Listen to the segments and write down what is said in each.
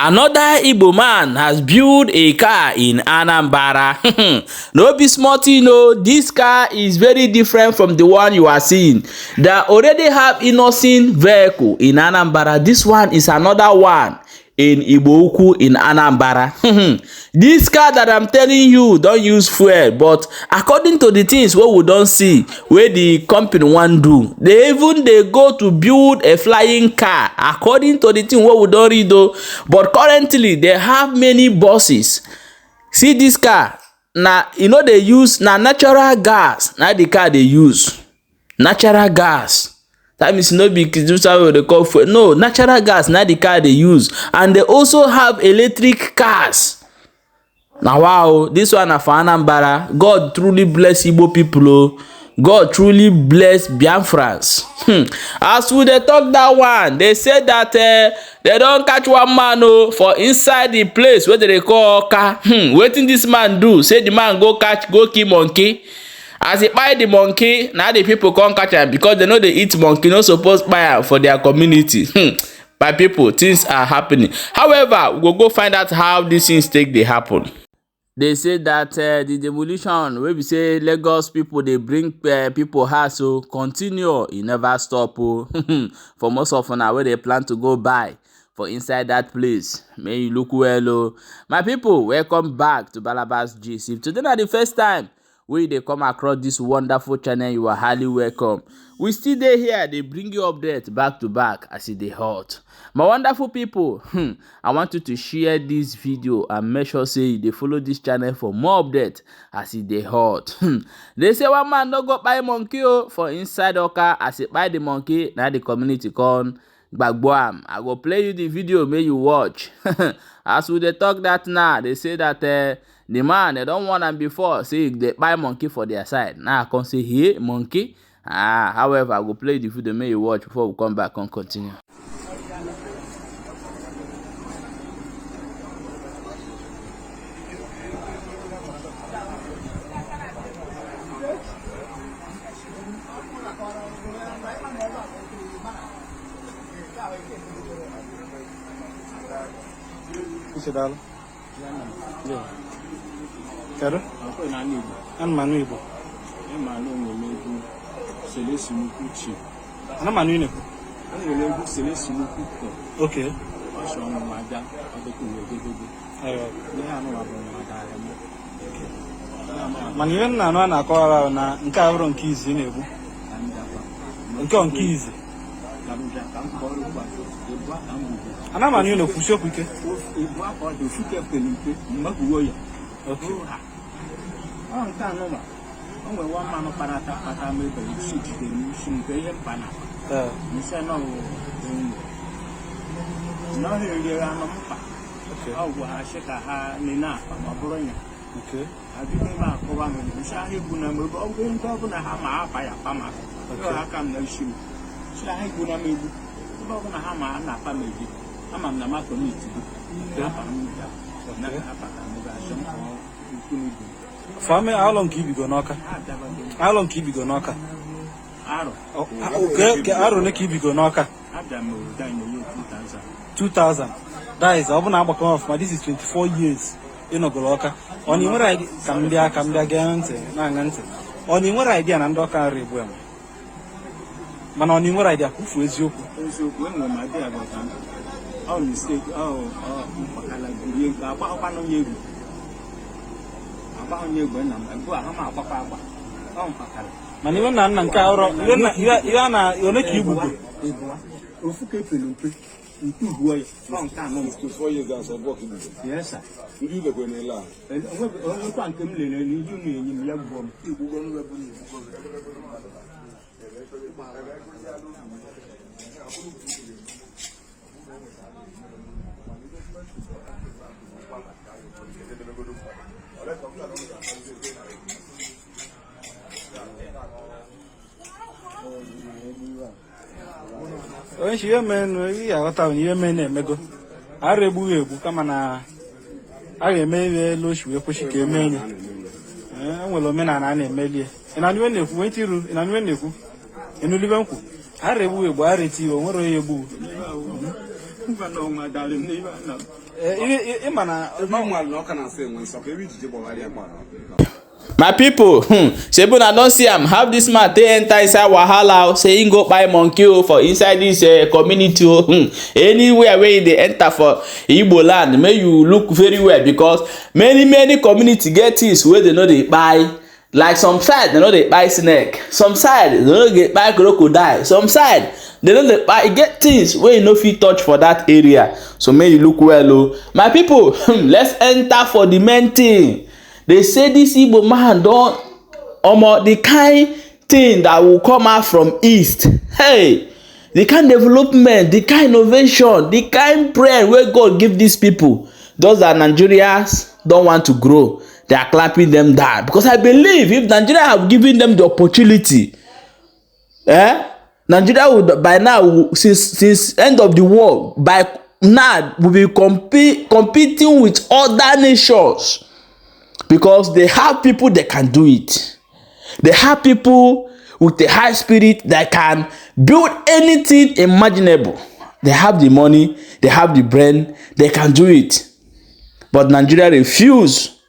Another Igbo man has built a car in Anambra. No be small thing, no. This car is very different from the one you are seeing. They already have innocent vehicle in Anambra. This one is another one in Igbo Ukwu in Anambra. This car that I'm telling you don't use fuel, but according to the things what we don't see, where the company want do, they go to build a flying car according to the thing what we don't read though. But currently they have many buses. See this car now, you know they use now natural gas. Now the car they use natural gas. That means no big they call for no natural gas. Now the car they use, and they also have electric cars. Now wow, this one for Anambra. God truly bless Igbo people. Oh. God truly bless Biafrans. As we they talk that one, they said that they don't catch one man for inside the place where they call Oka. Waiting this man do? Say the man go kill monkey. As he buy the monkey, now the people can't catch him because they know they eat monkey, not supposed to buy him for their community. By people, things are happening. However, we'll go find out how these things they happen. They say that the demolition, where we say Lagos people, they bring people house, so continue, it never stop. For most of now, where they plan to go buy for inside that place. May you look well. My people, welcome back to Balabas Gist. If today is the first time wey they come across this wonderful channel, you are highly welcome. We still dey here, they bring you updates back to back as it dey hot. My wonderful people, I want you to share this video and make sure say they follow this channel for more updates as it dey hot. They say one man no go buy monkey for inside Oka. As he buy the monkey, now the community come gbagbo. I go play you the video, may you watch. As we dey talk that now, they say that the man they don't want them before, say they buy monkey for their side. Now I can say here monkey. However, I will play the video, may you watch before we come back and continue. Kero? An manu Igbo. Ana manu ine. Okay. Manu ine na no na akọwara na nke abụrụ nke izi na-egbu. Nke izi. Ana manu ine kwusi okwu ike. Okay. For me, how long keep you go knocker? How long keep you go knocker? Okay, I don't keep you go knocker. 2000. That is, I'm not off. But this is 24 years. You know, go knocker. On your idea, come there, again. On your idea, and I'm not going to rebuild. Man, on your idea, who is you? Oh, mistake. Man, even na nke ọrụ ya na yone ka igbu ofu ka pelupe ntuhu ya nka no 24 years as of working. Yes sir. Ndị le kwene la onwe kwa nke m lele n'ihu na enyi m ya gbo m igbugo nwe bụ When she men, we are what you men emego. Arre egbu kama na a ga-eme loshi wee pushi ka emenye. Nwere omenala na-emelie. Ina niwe na-ekwu wetiru, ina niwe na-ekwu. Inu libe nkwu. Arre egbu arre ti o nwere onye egbu. No, my darling, no. My people, shebu na don see am how this man take enter inside wahala say him go buy monkey for inside this community anywhere wey he dey enter for Igbo land make you look very well because many community get things wey they no dey buy. Like some side they no dey buy snake, some side they no dey buy crocodile, some side they no dey buy. E get things wey you no fit touch for that area, so make you look well o. My people, let's enter for the main thing. They say this Igbo man don the kind thing that will come out from east. Hey, the kind development, the kind innovation, the kind brain wey God give these people. Those that Nigerians don't want to grow, they are clapping them down because I believe if Nigeria have given them the opportunity, Nigeria would by now, since end of the war, by now will be competing with other nations. Because they have people that can do it. They have people with a high spirit that can build anything imaginable. They have the money, they have the brain, they can do it. But Nigeria refuse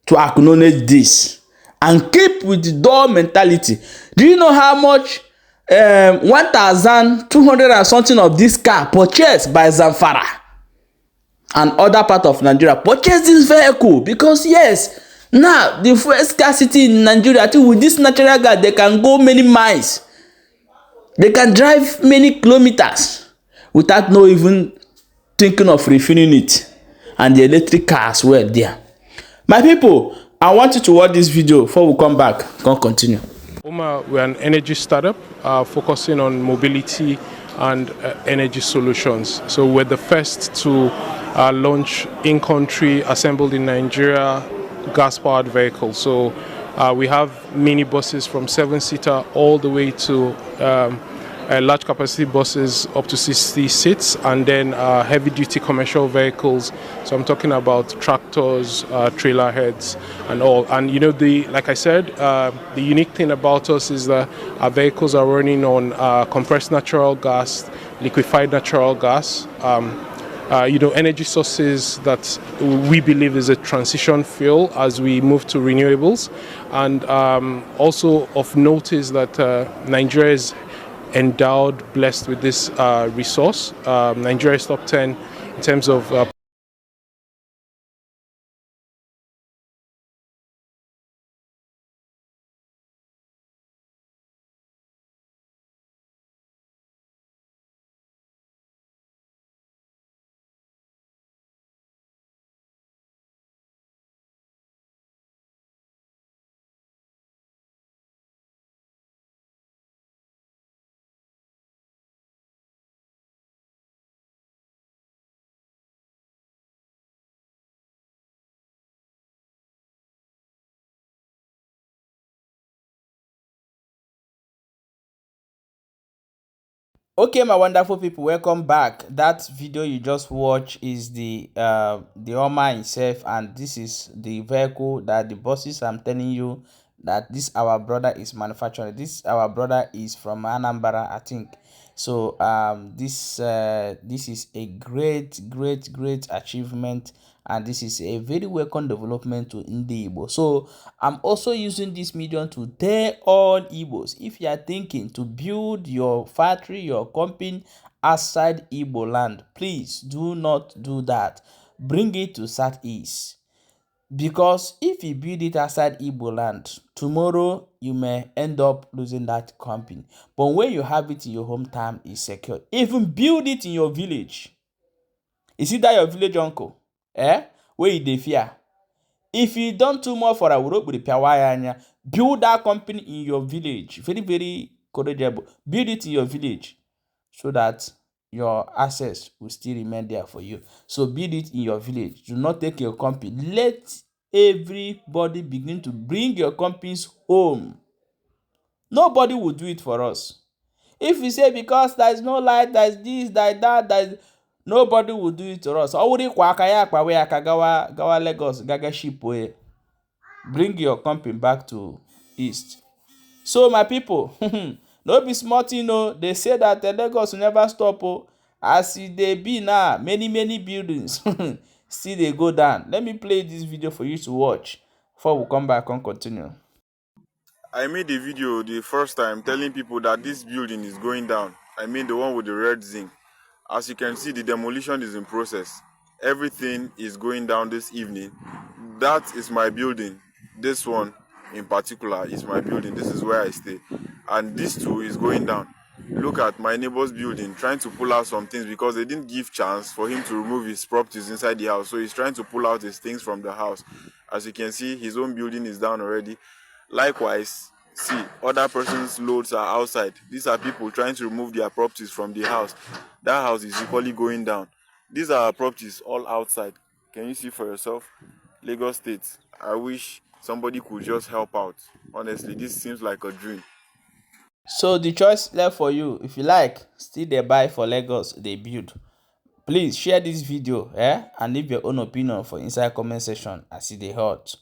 to acknowledge this and keep with the door mentality. Do you know how much 1,200 and something of this car purchased by Zamfara and other part of Nigeria purchase this vehicle? Because yes, now the fuel scarcity in Nigeria, I think with this natural gas they can go many miles, they can drive many kilometers without no even thinking of refilling it, and the electric car as well there. My people, I want you to watch this video before we come back. Continue. We're an energy startup focusing on mobility and energy solutions. So we're the first to launch in-country, assembled in Nigeria, gas-powered vehicles. So we have minibuses from 7-seater all the way to large capacity buses up to 60 seats, and then heavy-duty commercial vehicles. So I'm talking about tractors, trailer heads, and all. And you know, like I said, the unique thing about us is that our vehicles are running on compressed natural gas, liquefied natural gas. Energy sources that we believe is a transition fuel as we move to renewables. And also of note is that Nigeria is endowed, blessed with this resource. Nigeria is top 10 in terms of Okay, my wonderful people, welcome back. That video you just watched is the Oma himself, and this is the vehicle that the buses I'm telling you that this our brother is manufacturing. This our brother is from Anambra, I think. So this is a great achievement, and this is a very welcome development to Igbo. So I'm also using this medium to tell all Igbos, if you are thinking to build your factory, your company outside Igbo land, please do not do that. Bring it to Southeast. Because if you build it outside Igbo land, tomorrow you may end up losing that company. But when you have it in your hometown, it's secure. Even build it in your village. Is it that your village uncle? Where you dey fear? If you don't too much for a work with the build that company in your village. Very courageable. Build it in your village so that your assets will still remain there for you. So build it in your village. Do not take your company. Let everybody begin to bring your companies home. Nobody will do it for us. If we say because there is no light, there is this, there is that, nobody will do it to us. Gawa Lagos, gaga ship way. Bring your company back to East. So my people, no be smart, they say that the Lagos will never stop. as e dey be now, many buildings still dey go down. Let me play this video for you to watch before we come back and continue. I made a video the first time telling people that this building is going down. I mean the one with the red zinc. As you can see, the demolition is in process. Everything is going down this evening. That is my building. This one in particular is my building. This is where I stay. And this too is going down. Look at my neighbor's building, trying to pull out some things because they didn't give chance for him to remove his properties inside the house. So he's trying to pull out his things from the house. As you can see, his own building is down already. Likewise, see, other person's loads are outside. These are people trying to remove their properties from the house. That house is equally going down. These are our properties all outside. Can you see for yourself? Lagos State. I wish somebody could just help out. Honestly, this seems like a dream. So the choice left for you. If you like, still dey buy for Lagos, dey build. Please share this video and leave your own opinion for inside comment section as e dey hot.